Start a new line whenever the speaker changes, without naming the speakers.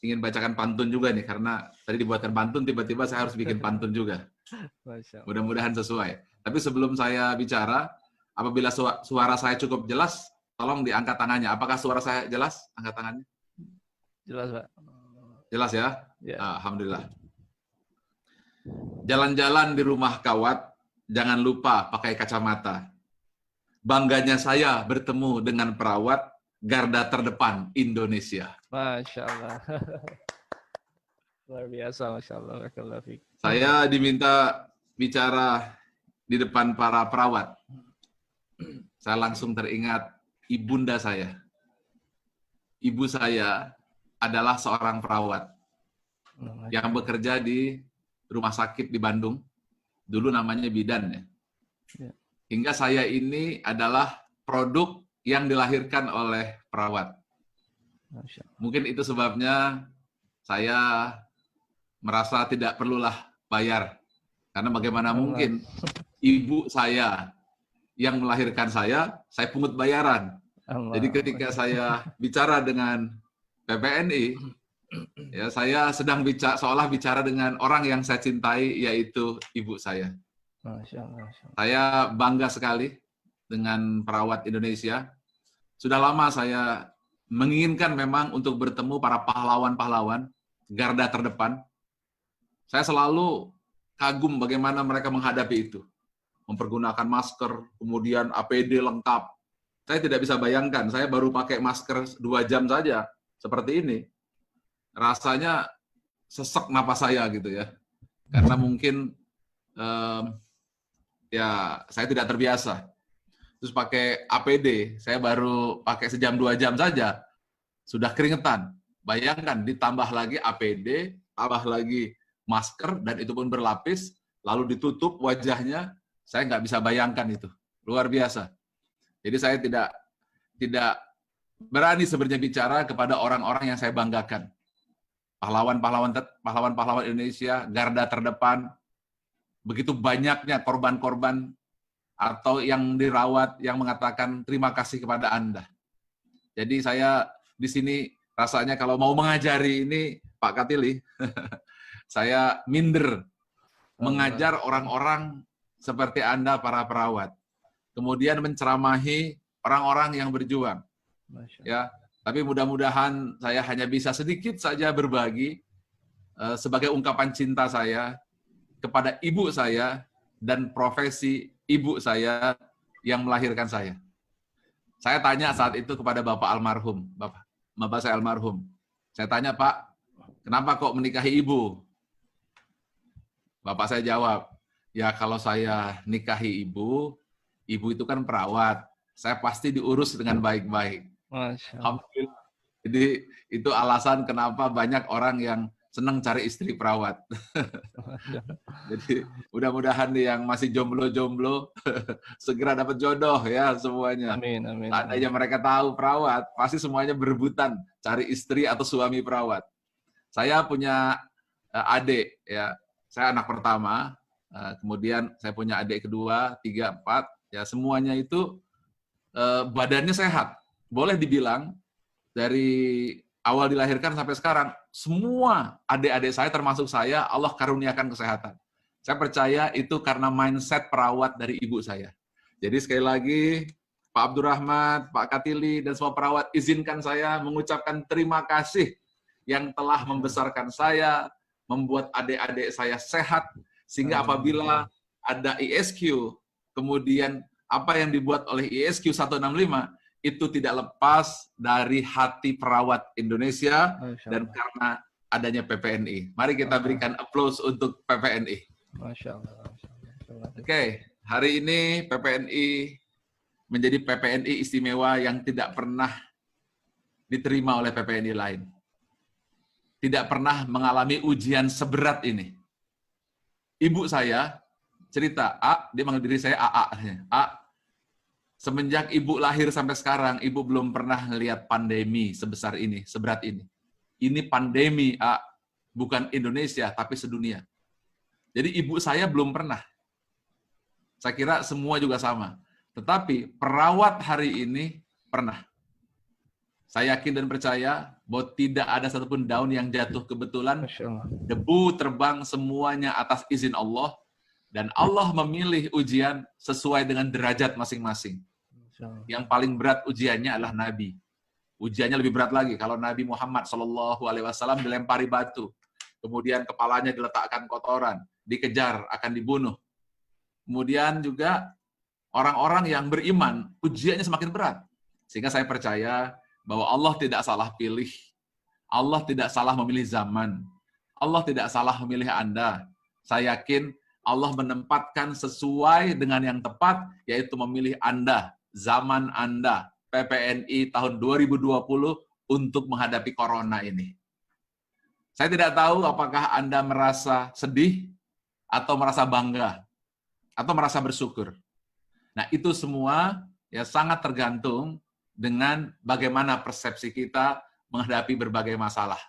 ingin bacakan pantun juga nih, karena tadi dibuatkan pantun, tiba-tiba saya harus bikin pantun juga. Mudah-mudahan sesuai. Tapi sebelum saya bicara, apabila suara saya cukup jelas, tolong diangkat tangannya. Apakah suara saya jelas? Angkat tangannya.
Jelas, Pak.
Jelas ya?
Ya.
Alhamdulillah. Jalan-jalan di rumah kawat, jangan lupa pakai kacamata. Bangganya saya bertemu dengan perawat garda terdepan Indonesia.
Masya Allah. Luar biasa, Masya Allah.
Saya diminta bicara di depan para perawat. Saya langsung teringat ibunda saya. Ibu saya adalah seorang perawat yang bekerja di rumah sakit di Bandung. Dulu namanya bidan ya. Hingga saya ini adalah produk yang dilahirkan oleh perawat. Mungkin itu sebabnya saya merasa tidak perlulah bayar. Karena bagaimana mungkin ibu saya yang melahirkan saya pungut bayaran. Jadi ketika saya bicara dengan PPNI, ya saya sedang seolah bicara dengan orang yang saya cintai, yaitu ibu saya. Saya bangga sekali dengan perawat Indonesia. Sudah lama saya menginginkan memang untuk bertemu para pahlawan-pahlawan garda terdepan. Saya selalu kagum bagaimana mereka menghadapi itu. Mempergunakan masker, kemudian APD lengkap. Saya tidak bisa bayangkan, saya baru pakai masker 2 jam saja, seperti ini. Rasanya sesek napas saya gitu ya. Karena mungkin ya saya tidak terbiasa. Terus pakai APD, saya baru pakai sejam 2 jam saja, sudah keringetan. Bayangkan, ditambah lagi APD, tambah lagi masker, dan itu pun berlapis, lalu ditutup wajahnya, saya nggak bisa bayangkan itu. Luar biasa. Jadi saya tidak berani sebenarnya bicara kepada orang-orang yang saya banggakan. Pahlawan-pahlawan Indonesia, garda terdepan, begitu banyaknya korban-korban atau yang dirawat yang mengatakan terima kasih kepada Anda. Jadi saya di sini rasanya kalau mau mengajari ini Pak Katili, saya minder mengajar orang-orang seperti Anda para perawat. Kemudian menceramahi orang-orang yang berjuang. Ya, tapi mudah-mudahan saya hanya bisa sedikit saja berbagi sebagai ungkapan cinta saya kepada ibu saya dan profesi ibu saya yang melahirkan saya. Saya tanya saat itu kepada Bapak almarhum, Bapak saya almarhum. Saya tanya, Pak, kenapa kok menikahi ibu? Bapak saya jawab, ya kalau saya nikahi ibu itu kan perawat, saya pasti diurus dengan baik-baik. Alhamdulillah. Jadi itu alasan kenapa banyak orang yang senang cari istri perawat. Jadi mudah-mudahan yang masih jomblo-jomblo segera dapat jodoh ya semuanya.
Amin, amin.
Tandanya mereka tahu perawat, pasti semuanya berebutan cari istri atau suami perawat. Saya punya adik ya, saya anak pertama, kemudian saya punya adik kedua, 3, 4, ya semuanya itu badannya sehat. Boleh dibilang dari awal dilahirkan sampai sekarang, semua adik-adik saya termasuk saya, Allah karuniakan kesehatan. Saya percaya itu karena mindset perawat dari ibu saya. Jadi sekali lagi, Pak Abdurrahman, Pak Katili, dan semua perawat, izinkan saya mengucapkan terima kasih yang telah membesarkan saya, membuat adik-adik saya sehat, sehingga apabila ada ISQ, kemudian apa yang dibuat oleh ISQ 165, itu tidak lepas dari hati perawat Indonesia dan karena adanya PPNI. Mari kita berikan applause untuk PPNI.
Masya Allah.
Oke, hari ini PPNI menjadi PPNI istimewa yang tidak pernah diterima oleh PPNI lain. Tidak pernah mengalami ujian seberat ini. Ibu saya cerita, dia manggil diri saya A. Semenjak ibu lahir sampai sekarang, ibu belum pernah melihat pandemi sebesar ini, seberat ini. Ini pandemi, bukan Indonesia, tapi sedunia. Jadi ibu saya belum pernah. Saya kira semua juga sama. Tetapi perawat hari ini pernah. Saya yakin dan percaya bahwa tidak ada satupun daun yang jatuh kebetulan.
Masya Allah.
Debu terbang semuanya atas izin Allah. Dan Allah memilih ujian sesuai dengan derajat masing-masing.
Masya Allah.
Yang paling berat ujiannya adalah Nabi. Ujiannya lebih berat lagi kalau Nabi Muhammad SAW dilempari batu, kemudian kepalanya diletakkan kotoran, dikejar, akan dibunuh. Kemudian juga orang-orang yang beriman, ujiannya semakin berat. Sehingga saya percaya bahwa Allah tidak salah pilih, Allah tidak salah memilih zaman, Allah tidak salah memilih Anda. Saya yakin Allah menempatkan sesuai dengan yang tepat, yaitu memilih Anda, zaman Anda, PPNI tahun 2020 untuk menghadapi corona ini. Saya tidak tahu apakah Anda merasa sedih, atau merasa bangga, atau merasa bersyukur. Nah, itu semua ya sangat tergantung dengan bagaimana persepsi kita menghadapi berbagai masalah.